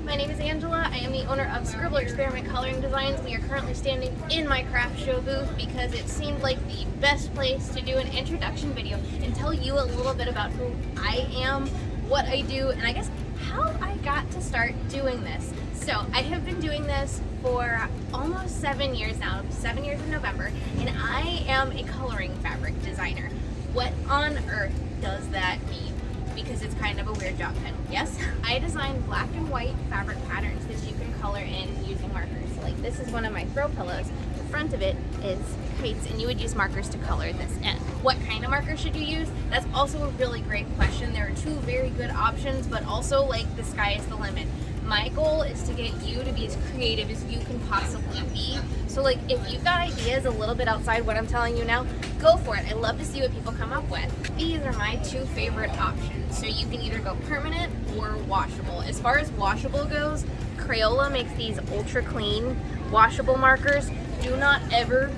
my name is Angela. I am the owner of Scribbler Experiment Coloring Designs. We are currently standing in my craft show booth because it seemed like the best place to do an introduction video and tell you a little bit about who I am, what I do, and I guess how I got to start doing this. So I have been doing this for almost 7 years now, 7 years in November, and I am a coloring fabric designer. What on earth does that mean? Because it's kind of a weird job title. Yes, I design black and white fabric patterns that you can color in using markers. Like this is one of my throw pillows. The front of it is kites, and you would use markers to color this in. What kind of markers should you use? That's also a really great question. There are two very good options, but also like the sky is the limit. My goal is to get you to be as creative as you can possibly be. So like if you've got ideas a little bit outside what I'm telling you now, go for it. I love to see what people come up with. These are my two favorite options. So you can either go permanent or washable. As far as washable goes, Crayola makes these ultra clean washable markers. Do not ever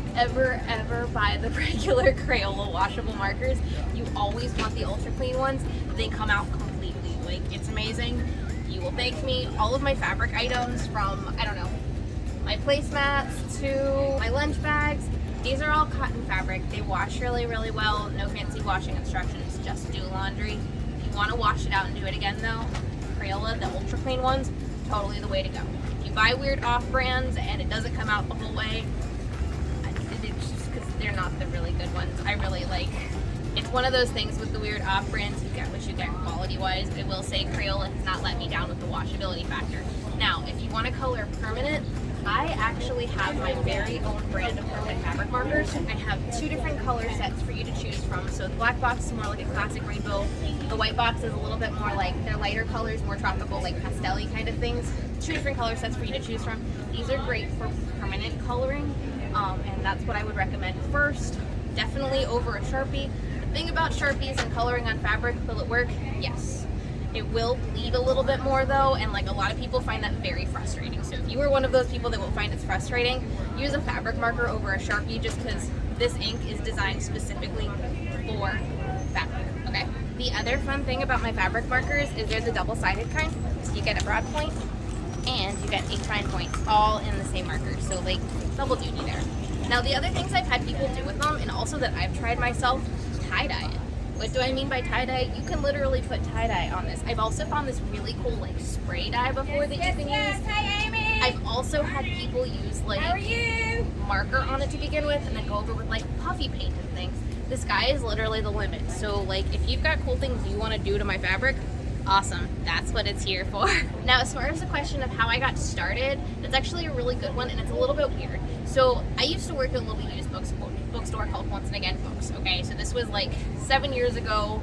buy the regular Crayola washable markers. You always want the ultra clean ones. They come out completely. Like it's amazing. You will thank me. All of my fabric items from, I don't know, my placemats to my lunch bags, these are all cotton fabric. They wash really well. No fancy washing instructions, just do laundry. If you want to wash it out and do it again though, Crayola, the ultra clean ones, totally the way to go. If you buy weird off brands and it doesn't come out the whole way, it's just because they're not the really good ones. I really like, it's one of those things with the weird off brands, you get what you get quality wise. I will say Crayola has not let me down with the washability factor. Now, if you want to color permanent, I actually have my very own brand of permanent fabric markers. I have two different color sets for you to choose from. So the black box is more like a classic rainbow. The white box is a little bit more like, they're lighter colors, more tropical, like pastel-y kind of things. Two different color sets for you to choose from. These are great for permanent coloring, and that's what I would recommend first. Definitely over a Sharpie. The thing about Sharpies and coloring on fabric, will it work? Yes. It will bleed a little bit more though, and like a lot of people find that very frustrating. So if you are one of those people that will find it's frustrating, use a fabric marker over a Sharpie just because this ink is designed specifically for fabric, okay? The other fun thing about my fabric markers is there's a double-sided kind. So you get a broad point and you get a fine point all in the same marker. So like double duty there. Now the other things I've had people do with them, and also that I've tried myself, tie-dye it. What do I mean by tie-dye? You can literally put tie-dye on this. I've also found this really cool like spray dye before that you can use. Hi, Amy. I've also had people use like marker on it to begin with and then go over with like puffy paint and things. The sky is literally the limit. So like if you've got cool things you want to do to my fabric, awesome, that's what it's here for. Now as far as the question of how I got started, that's actually a really good one and it's a little bit weird. So I used to work at a little used bookstore called Once and Again Books, okay? So this was like 7 years ago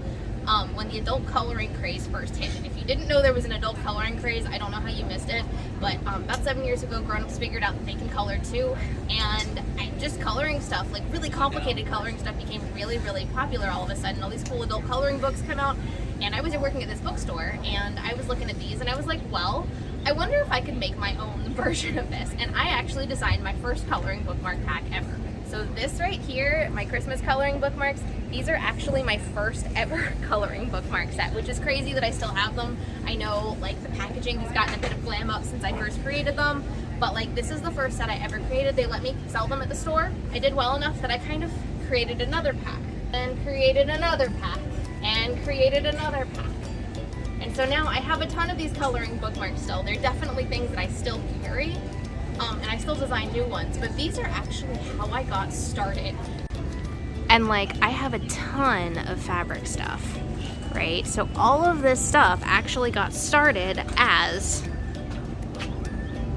when the adult coloring craze first hit. And if you didn't know there was an adult coloring craze, I don't know how you missed it, but about 7 years ago, grown-ups figured out that they can color too, and just coloring stuff, like really complicated coloring stuff became really popular all of a sudden. All these cool adult coloring books come out, and I was working at this bookstore, and I was looking at these, and I was like, well, I wonder if I could make my own version of this. And I actually designed my first coloring bookmark pack ever. So this right here, my Christmas coloring bookmarks, these are actually my first ever coloring bookmark set, which is crazy that I still have them. I know like the packaging has gotten a bit of glam up since I first created them, but like this is the first set I ever created. They let me sell them at the store. I did well enough that I kind of created another pack, and created another pack, and created another pack. And so now I have a ton of these coloring bookmarks still. They're definitely things that I still carry, and I still design new ones, but these are actually how I got started. And like, I have a ton of fabric stuff, right? So all of this stuff actually got started as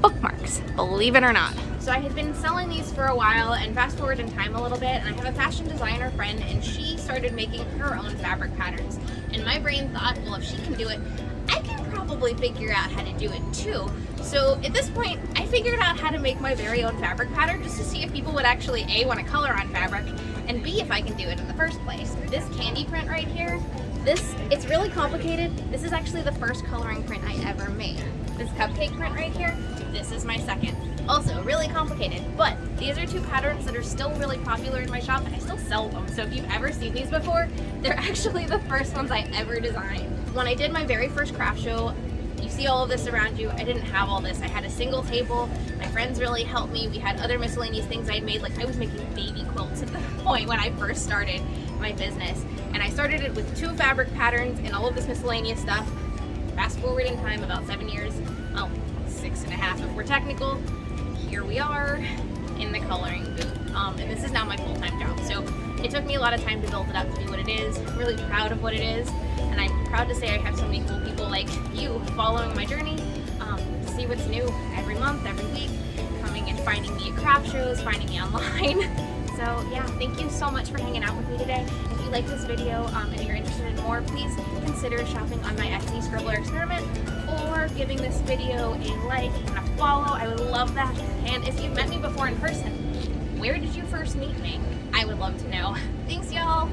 bookmarks, believe it or not. So I had been selling these for a while, and fast forward in time a little bit, and I have a fashion designer friend, and she started making her own fabric patterns. And my brain thought, well, if she can do it, I can probably figure out how to do it too. So at this point, I figured out how to make my very own fabric pattern just to see if people would actually A, want to color on fabric, and B, if I can do it in the first place. This candy print right here, it's really complicated. This is actually the first coloring print I ever made. This cupcake print right here, this is my second. Also really complicated, but these are two patterns that are still really popular in my shop, and I still sell them. So if you've ever seen these before, they're actually the first ones I ever designed. When I did my very first craft show, You see all of this around you. I didn't have all this. I had a single table. My friends really helped me. We had other miscellaneous things I'd made. Like I was making baby quilts at the point when I first started my business. And I started it with 2 fabric patterns and all of this miscellaneous stuff. Fast forward in time about 7 years, well, 6.5 if we're technical. Here we are in the coloring booth. And this is now my full-time job. So it took me a lot of time to build it up to be what it is. I'm really proud of what it is. And I'm proud to say I have so many cool people like you following my journey to see what's new every month, every week, coming and finding me at craft shows, finding me online. So yeah, thank you so much for hanging out with me today. If you like this video and you're interested in more, please consider shopping on my Etsy Scribbler Experiment or giving this video a like and a follow. I would love that. And if you've met me before in person, where did you first meet me? I would love to know. Thanks, y'all.